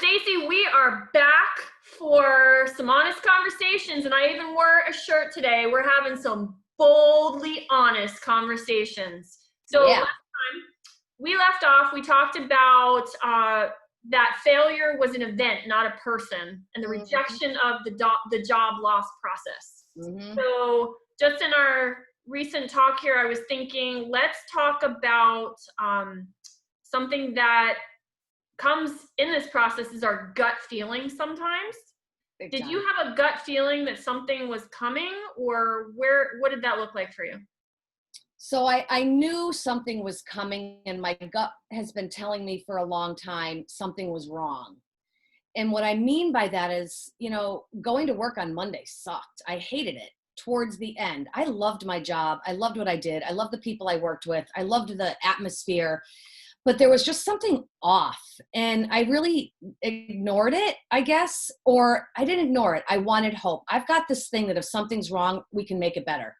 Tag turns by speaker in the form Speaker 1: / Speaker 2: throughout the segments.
Speaker 1: Stacy, we are back for some honest conversations, and I even wore a shirt today. We're having some boldly honest conversations. So
Speaker 2: Yeah.
Speaker 1: last time we left off, we talked about that failure was an event, not a person, and the rejection of the job loss process. So just in our recent talk here, I was thinking, let's talk about something that comes in this process is our gut feeling sometimes. Did you have a gut feeling that something was coming, or what did that look like for you?
Speaker 2: So I knew something was coming, and my gut has been telling me for a long time something was wrong. And what I mean by that is, going to work on Monday sucked. I hated it towards the end. I loved my job. I loved what I did. I loved the people I worked with. I loved the atmosphere. But there was just something off, and I really ignored it, I guess, or I didn't ignore it. I wanted hope. I've got this thing that if something's wrong, we can make it better.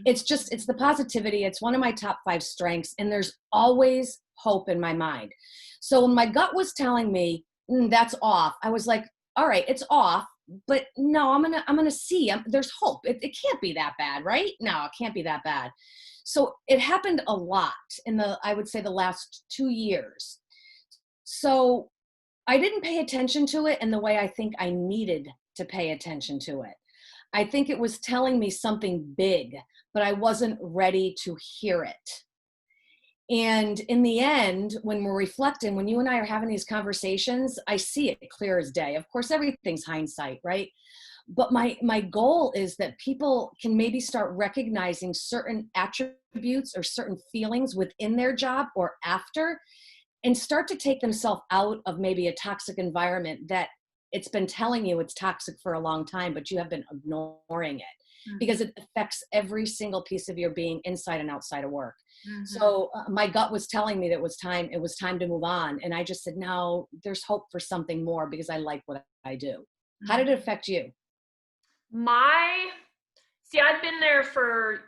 Speaker 2: It's the positivity. It's one of my top 5 strengths, and there's always hope in my mind. So when my gut was telling me that's off, I was like, all right, it's off, but no, I'm gonna see. There's hope. It can't be that bad, right? No, it can't be that bad. So it happened a lot I would say the last 2 years. So I didn't pay attention to it in the way I think I needed to pay attention to it. I think it was telling me something big, but I wasn't ready to hear it. And in the end, when we're reflecting, when you and I are having these conversations, I see it clear as day. Of course, everything's hindsight, right? But my goal is that people can maybe start recognizing certain attributes or certain feelings within their job or after, and start to take themselves out of maybe a toxic environment that it's been telling you it's toxic for a long time, but you have been ignoring it because it affects every single piece of your being inside and outside of work. So my gut was telling me that it was time to move on. And I just said, no, there's hope for something more because I like what I do. How did it affect you?
Speaker 1: I've been there for,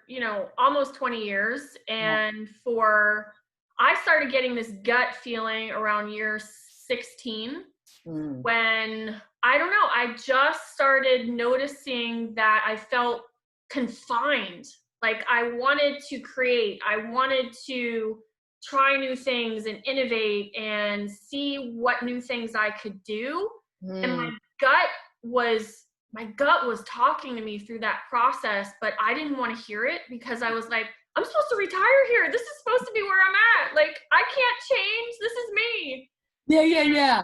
Speaker 1: almost 20 years. And I started getting this gut feeling around year 16 when, I don't know, I just started noticing that I felt confined. Like I wanted to create, I wanted to try new things and innovate and see what new things I could do. And my gut was talking to me through that process, but I didn't want to hear it because I was like, I'm supposed to retire here. This is supposed to be where I'm at. Like, I can't change. This is me.
Speaker 2: Yeah.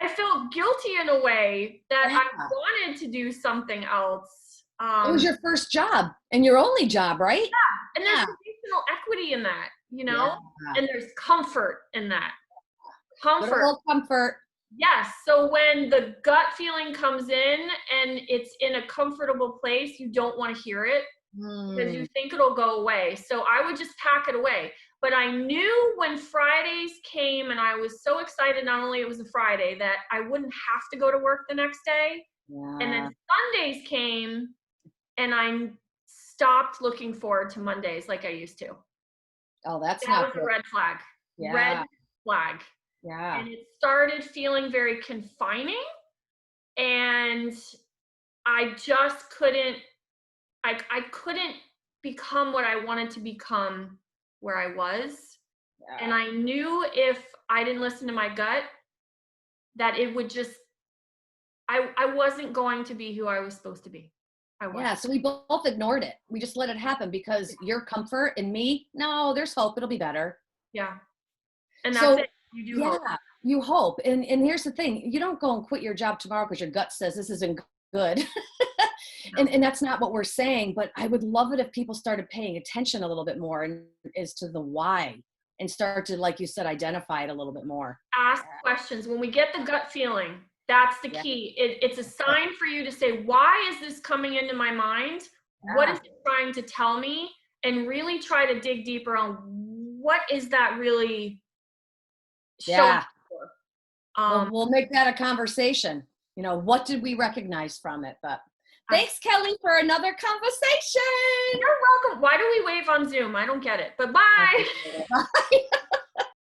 Speaker 1: I felt guilty in a way that I wanted to do something else.
Speaker 2: It was your first job and your only job, right?
Speaker 1: Yeah. And there's relational equity in that, and there's comfort in that.
Speaker 2: Comfort. A little comfort.
Speaker 1: Yes. So when the gut feeling comes in and it's in a comfortable place, you don't want to hear it because you think it'll go away. So I would just pack it away. But I knew when Fridays came, and I was so excited, not only it was a Friday, that I wouldn't have to go to work the next day. Yeah. And then Sundays came, and I stopped looking forward to Mondays like I used to.
Speaker 2: Oh, that
Speaker 1: was a red flag.
Speaker 2: Yeah.
Speaker 1: Red flag.
Speaker 2: Yeah.
Speaker 1: And it started feeling very confining, and I just couldn't, I couldn't become what I wanted to become where I was. Yeah. And I knew if I didn't listen to my gut, that it would just, I wasn't going to be who I was supposed to be.
Speaker 2: Yeah, so we both ignored it. We just let it happen because your comfort and me, no, there's hope. It'll be better.
Speaker 1: Yeah. And that's it. You do hope.
Speaker 2: You hope. And here's the thing. You don't go and quit your job tomorrow because your gut says this isn't good. And that's not what we're saying. But I would love it if people started paying attention a little bit more as to the why, and start to, like you said, identify it a little bit more.
Speaker 1: Ask questions. When we get the gut feeling, that's the key. It's a sign for you to say, why is this coming into my mind? Yeah. What is it trying to tell me? And really try to dig deeper on what is that really showing for.
Speaker 2: We'll make that a conversation. What did we recognize from it? But thanks, Kelly, for another conversation.
Speaker 1: You're welcome. Why do we wave on Zoom? I don't get it. But bye.
Speaker 2: Bye.